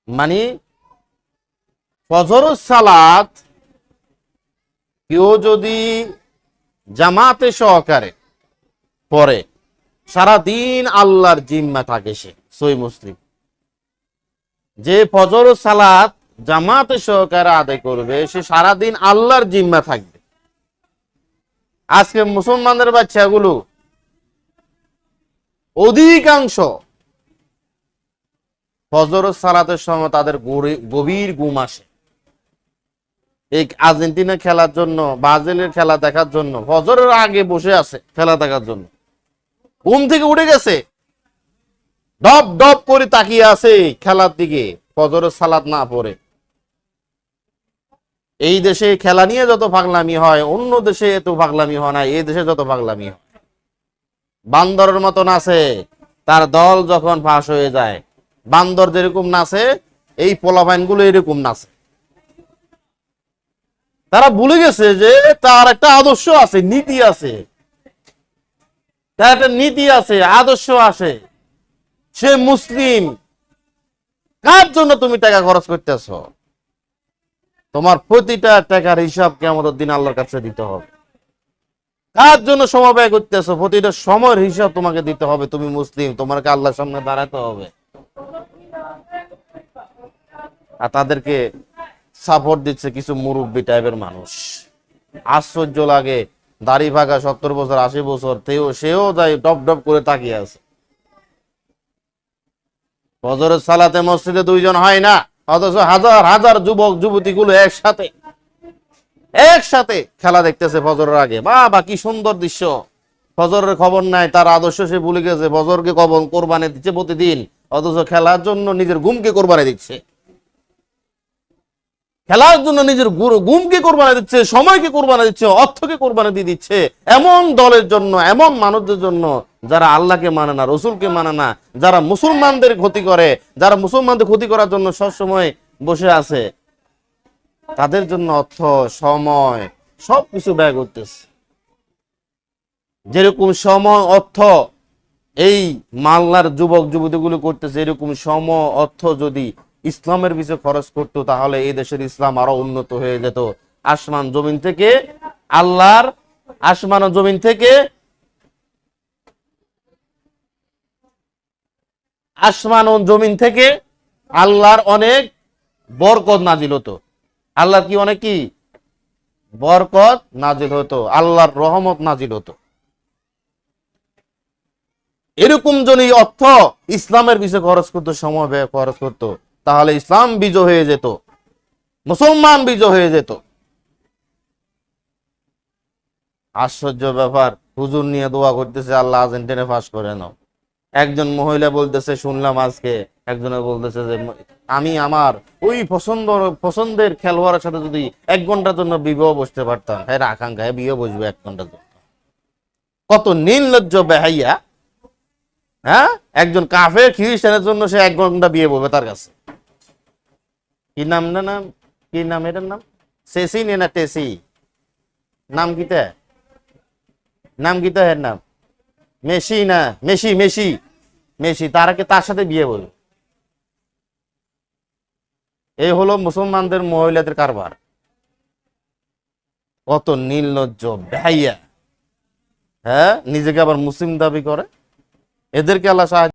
মানে ফজর সালাত কেউ যদি জামাতে সহকারে পড়ে সারাদিন আল্লাহর জিম্মা থাকে সে। সহিহ মুসলিম। যে ফজর সালাত জামাতে সহকারে আদায় করবে সে সারাদিন আল্লাহর জিম্মা থাকবে। আজকে মুসলমানদের বাচ্চাগুলো অধিকাংশ ফজর সালাতের সময় তাদের গভীর ঘুম আসে। এই আর্জেন্টিনা খেলার জন্য, ব্রাজিলের খেলা দেখার জন্য ফজরের আগে বসে আছে খেলা দেখার জন্য। ঘুম থেকে উঠে গেছে, ডব ডব করে তাকিয়ে আছে খেলার দিকে, ফজরের সালাত না পড়ে। এই দেশে খেলা নিয়ে যত পাগলামি হয় অন্য দেশে এত পাগলামি হয় না, এই দেশে যত পাগলামি হয়। বান্দরের মতো নাচে, তার দল যখন ফাঁস হয়ে যায়, বান্দর যেরকম নাচে এই পোলাপাইনগুলো এরকম নাচে। তারা ভুলে গেছে যে তার একটা আদর্শ আছে, নীতি আছে, তার একটা নীতি আছে, আদর্শ আছে। সে মুসলিম। কার জন্য তুমি টাকা খরচ করতেছ? তোমার প্রতিটা টাকার হিসাব কিয়ামতের দিন আল্লাহর কাছে দিতে হবে। কার জন্য সময় ব্যয় করতেছো? প্রতিটা সময়ের হিসাব তোমাকে দিতে হবে। তুমি মুসলিম, তোমাকে আল্লাহর সামনে দাঁড়াতে হবে। আর তাদেরকে সাপোর্ট দিচ্ছে কিছু মুরব্বী টাইপের মানুষ। আশ্চর্য লাগে। দাড়ি ভাগা 70 বছর 80 বছর সেও যায় ডব ডব করে তাকিয়ে আছে। ফজরের সালাতে মসজিদে 2 জন হয় না, অথচ হাজার হাজার যুবক যুবতী গুলো একসাথে খেলা দেখতেছে ফজরের আগে। বাবা কি সুন্দর দৃশ্য। ফজরের খবর নাই, তার আদর্শ সে ভুলে গেছে। ফজরকে কোরবানি দিচ্ছে প্রতিদিন, অথচ খেলার জন্য নিজের ঘুমকে কোরবানি দিচ্ছে। খেলার জন্য নিজের ঘুমকে কোরবানি দিচ্ছে, সময়কে কোরবানি দিচ্ছে, অর্থকে কোরবানি দিয়ে দিচ্ছে এমন দলের জন্য, এমন মানুষদের জন্য যারা আল্লাহকে মানে না, রসুলকে মানে না, যারা মুসলমানদের ক্ষতি করে, যারা মুসলমানদের ক্ষতি করার জন্য সবসময় বসে আছে। তাদের জন্য অর্থ, সময় সবকিছু ব্যয় করতেছে। যেরকম সময় অর্থ এই মাল্লার যুবক যুবতীগুলো করতেছে, এরকম সময় অর্থ যদি ইসলামের পিছনে খরচ করতো তাহলে এই দেশের ইসলাম আরো উন্নত হয়ে যেত। আসমান জমিন থেকে আল্লাহর আসমান ও জমিন থেকে আসমান ও জমিন থেকে আল্লাহর অনেক বরকত নাজিল হতো। আল্লাহর কি অনেক কি বরকত নাজিল হতো, আল্লাহর রহমত নাজিল হতো। এরকম যদি অর্থ ইসলামের পিছনে খরচ করতো, সময় ব্যয় খরচ করতো, তাহলে ইসলাম বিজয় হয়ে যেত, মুসলমান বিজয় হয়ে যেত। আশ্চর্য ব্যাপার। হুজুর নিয়ে দোয়া করতেছে আল্লাহ আর্জেন্টিনা পাস করে নাও। একজন মহিলা বলতেছে, শুনলাম আজকে একজনে বলতেছে যে আমি আমার ওই পছন্দের খেলোয়াড়ের সাথে যদি 1 ঘন্টার জন্য বিবাহ বসতে পারতাম। হ্যাঁ, আকাঙ্ক্ষা বিয়ে বসবে 1 ঘন্টার জন্য। কত নির্লজ্জ বেহাইয়া। হ্যাঁ, একজন কাফের খ্রিস্টানের জন্য সে 1 ঘন্টা বিয়ে বলবে তার কাছে। কি নাম না নাম, কি নাম এটার নাম? সেসি না টেসি নাম কিতা? নাম কিতা এর নাম? মেসি না মেসি? মেসি মেসি তার সাথে বিয়ে বলবে। এই হলো মুসলমানদের মহিলাদের কারবার। কত নির্লজ্জ বেহাইয়া। হ্যাঁ, নিজেকে আবার মুসলিম দাবি করে। এদেরকে আল্লাহ সাহায্য